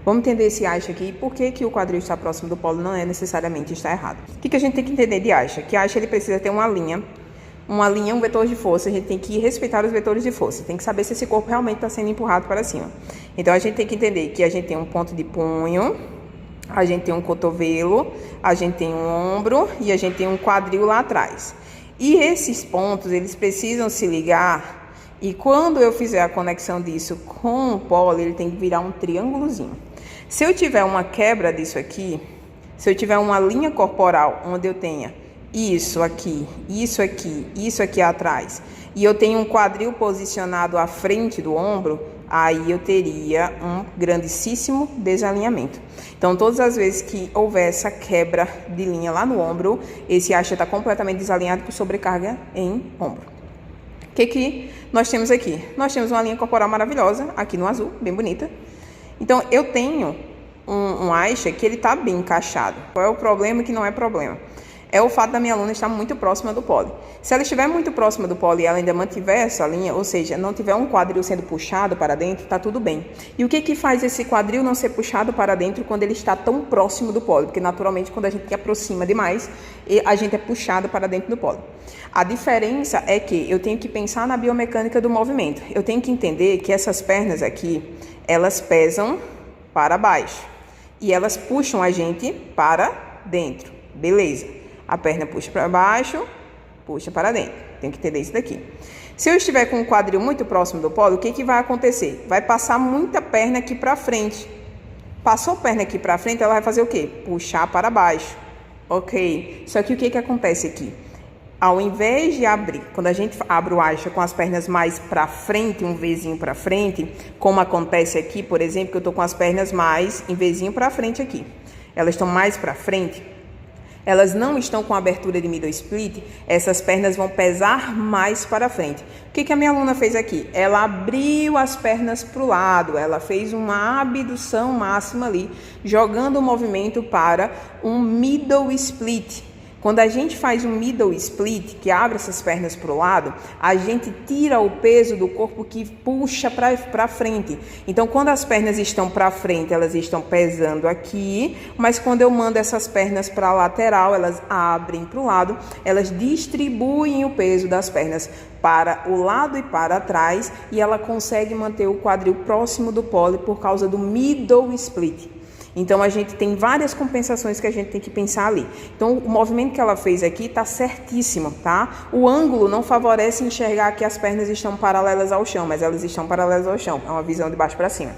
Vamos entender esse Aixa aqui, por que o quadril está próximo do polo não é necessariamente estar errado. O que a gente tem que entender de Aixa? Que Aixa ele precisa ter uma linha, um vetor de força, a gente tem que respeitar os vetores de força, tem que saber se esse corpo realmente está sendo empurrado para cima. Então a gente tem que entender que a gente tem um ponto de punho, a gente tem um cotovelo, a gente tem um ombro e a gente tem um quadril lá atrás. E esses pontos, eles precisam se ligar. E quando eu fizer a conexão disso com o polo, ele tem que virar um triângulozinho. Se eu tiver uma quebra disso aqui, se eu tiver uma linha corporal onde eu tenha isso aqui, isso aqui, isso aqui atrás, e eu tenho um quadril posicionado à frente do ombro, aí eu teria um grandíssimo desalinhamento. Então, todas as vezes que houver essa quebra de linha lá no ombro, esse Aixa está completamente desalinhado por sobrecarga em ombro. O que nós temos aqui? Nós temos uma linha corporal maravilhosa, aqui no azul, bem bonita. Então, eu tenho um Aixa que ele está bem encaixado. Qual é o problema que não é problema? É o fato da minha aluna estar muito próxima do pole. Se ela estiver muito próxima do pole e ela ainda mantiver essa linha, ou seja, não tiver um quadril sendo puxado para dentro, está tudo bem. E o que faz esse quadril não ser puxado para dentro quando ele está tão próximo do pole? Porque, naturalmente, quando a gente aproxima demais, a gente é puxado para dentro do pole. A diferença é que eu tenho que pensar na biomecânica do movimento. Eu tenho que entender que essas pernas aqui, elas pesam para baixo. E elas puxam a gente para dentro. Beleza. A perna puxa para baixo, puxa para dentro. Tem que entender isso daqui. Se eu estiver com o quadril muito próximo do polo, o que vai acontecer? Vai passar muita perna aqui para frente. Passou a perna aqui para frente, ela vai fazer o quê? Puxar para baixo. Ok. Só que o que acontece aqui? Ao invés de abrir, quando a gente abre o Aixa com as pernas mais para frente, um Vzinho para frente, como acontece aqui, por exemplo, que eu estou com as pernas mais em Vzinho para frente aqui. Elas estão mais para frente. Elas não estão com abertura de middle split, essas pernas vão pesar mais para frente. O que a minha aluna fez aqui? Ela abriu as pernas para o lado, ela fez uma abdução máxima ali, jogando o movimento para um middle split. Quando a gente faz um middle split, que abre essas pernas para o lado, a gente tira o peso do corpo que puxa para frente. Então, quando as pernas estão para frente, elas estão pesando aqui, mas quando eu mando essas pernas para a lateral, elas abrem para o lado, elas distribuem o peso das pernas para o lado e para trás, e ela consegue manter o quadril próximo do pole por causa do middle split. Então, a gente tem várias compensações que a gente tem que pensar ali. Então, o movimento que ela fez aqui está certíssimo, tá? O ângulo não favorece enxergar que as pernas estão paralelas ao chão, mas elas estão paralelas ao chão. É uma visão de baixo para cima.